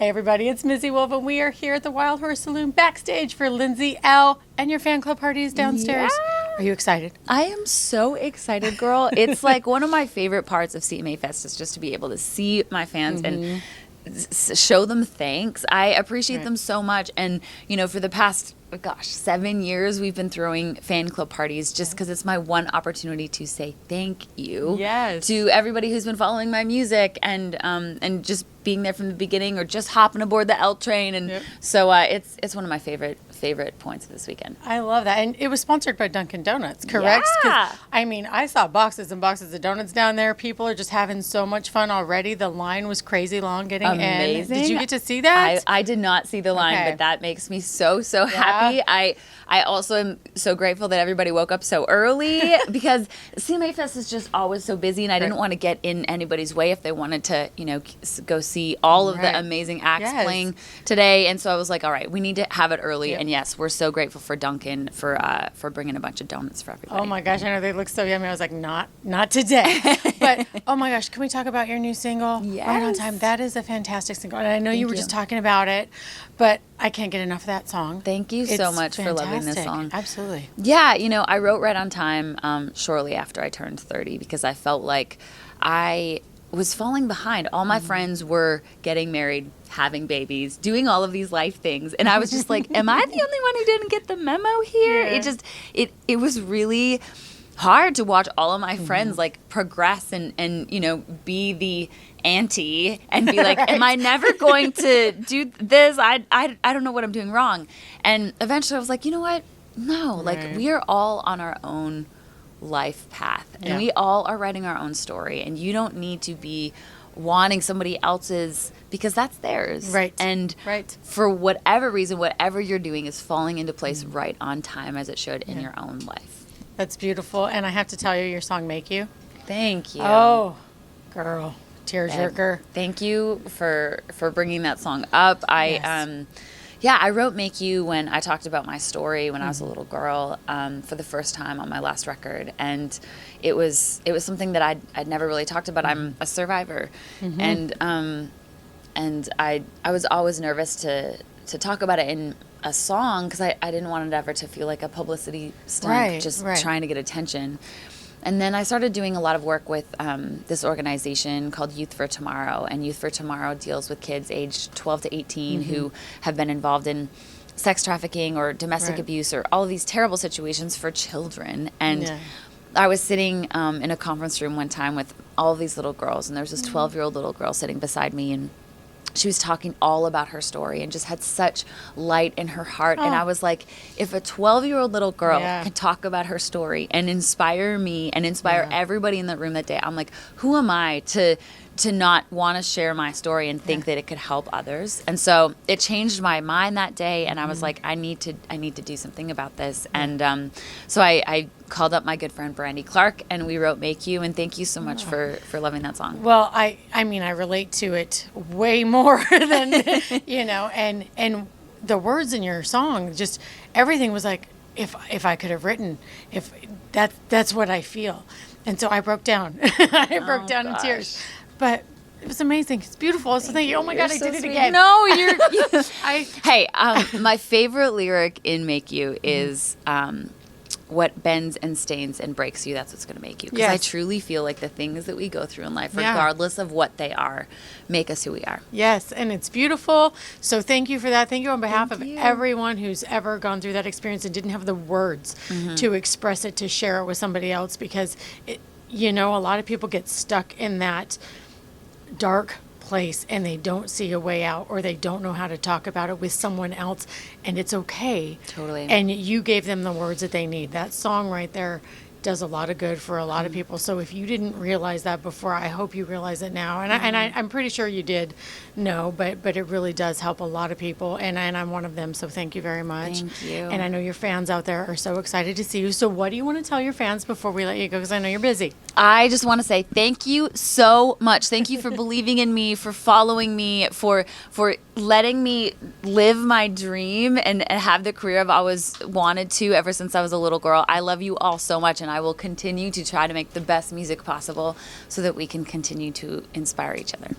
Hey everybody, it's Missy Wolf, and we are here at the Wildhorse Saloon backstage for Lindsay L. and your fan club party is downstairs. Yeah. Are you excited? I am so excited, girl. It's like one of my favorite parts of CMA Fest is just to be able to see my fans and show them thanks. I appreciate them so much. And, you know, for the past, 7 years, we've been throwing fan club parties just because it's my one opportunity to say thank you to everybody who's been following my music and just being there from the beginning or just hopping aboard the L train. And so it's one of my favorite points of this weekend. I love that. And it was sponsored by Dunkin' Donuts, correct? Yeah. 'Cause, I mean, I saw boxes and boxes of donuts down there. People are just having so much fun already. The line was crazy long getting Amazing. in. Did you get to see that? I did not see the line, but that makes me so happy. I also am so grateful that everybody woke up so early because CMA Fest is just always so busy, and I didn't want to get in anybody's way if they wanted to, you know, go see all of the amazing acts playing today. And so I was like, all right, we need to have it early. And yes, we're so grateful for Dunkin' for bringing a bunch of donuts for everybody. Oh my gosh, I know they look so yummy. I was like, not today. But oh my gosh, can we talk about your new single? Yes. Right on Time. That is a fantastic single. And I know you were just talking about it, but I can't get enough of that song. Thank you so much for loving this song. Absolutely. Yeah, you know, I wrote Right on Time shortly after I turned 30 because I felt like I was falling behind. All my friends were getting married, having babies, doing all of these life things. And I was just like, am I the only one who didn't get the memo here? It was really hard to watch all of my friends like progress and you know, be the auntie and be like, am I never going to do this? I don't know what I'm doing wrong. And eventually I was like, you know what? No, like we are all on our own life path and we all are writing our own story, and you don't need to be wanting somebody else's because that's theirs. And for whatever reason, whatever you're doing is falling into place right on time as it should in your own life. That's beautiful. And I have to tell you, your song Make You. Thank you. Oh, girl. Tearjerker. Thank you for bringing that song up. I wrote Make You when I talked about my story when I was a little girl for the first time on my last record, and it was something that I'd never really talked about. I'm a survivor, and I was always nervous to talk about it in a song because I didn't want it ever to feel like a publicity stunt, trying to get attention. And then I started doing a lot of work with this organization called Youth for Tomorrow. And Youth for Tomorrow deals with kids aged 12 to 18 who have been involved in sex trafficking or domestic abuse or all of these terrible situations for children. And I was sitting in a conference room one time with all of these little girls. And there was this 12-year-old little girl sitting beside me, and she was talking all about her story and just had such light in her heart. And I was like, if a 12-year-old little girl can talk about her story and inspire me and inspire everybody in the room that day, I'm like, who am I to not want to share my story and think that it could help others? And so it changed my mind that day, and I was like, I need to do something about this. And so I called up my good friend Brandy Clark, and we wrote Make You. And thank you so much for loving that song. Well, I mean, I relate to it way more than, you know, and the words in your song, just everything was like, if I could have written, if that's what I feel. And so I broke down. I broke down in tears. But it was amazing. It's beautiful. So thank you. Oh my God, I did it again. No, Hey, my favorite lyric in Make You is what bends and stains and breaks you, that's what's going to make you. Because I truly feel like the things that we go through in life, regardless of what they are, make us who we are. Yes, and it's beautiful. So thank you for that. Thank you on behalf of everyone who's ever gone through that experience and didn't have the words to express it, to share it with somebody else, because, you know, a lot of people get stuck in that dark place and they don't see a way out, or they don't know how to talk about it with someone else, and it's okay. Totally. And you gave them the words that they need. That song right there does a lot of good for a lot of people. So if you didn't realize that before, I hope you realize it now. And I'm pretty sure you did know, but it really does help a lot of people, and I'm one of them. So thank you very much. Thank you. And I know your fans out there are so excited to see you. So what do you want to tell your fans before we let you go? Because I know you're busy. I just want to say thank you so much. Thank you for believing in me, for following me, for letting me live my dream and have the career I've always wanted to ever since I was a little girl. I love you all so much, and I will continue to try to make the best music possible so that we can continue to inspire each other.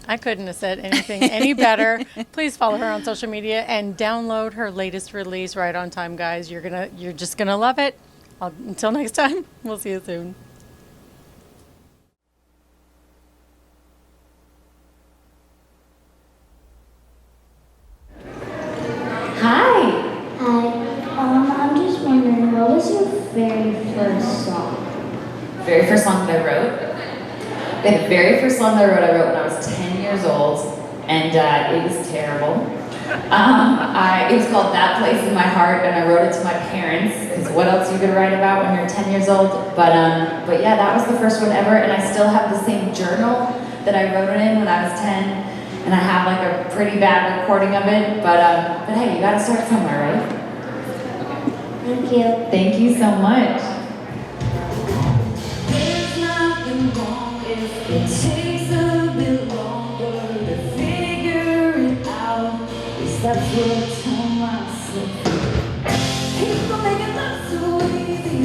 I couldn't have said anything any better. Please follow her on social media and download her latest release right on time, guys. You're just gonna love it. Until next time, we'll see you soon. Hi. I'm just wondering, what was your very first song? Very first song that I wrote? The very first song that I wrote when I was 10 years old, and it was terrible. It was called That Place in My Heart, and I wrote it to my parents, because what else you could write about when you're 10 years old? But yeah, that was the first one ever, and I still have the same journal that I wrote it in when I was 10, and I have like a pretty bad recording of it, but hey, you gotta start somewhere, right? Thank you. Thank you so much. There's nothing wrong if it takes a bit longer to figure it out. At least that's what I tell myself. People make it look so easy.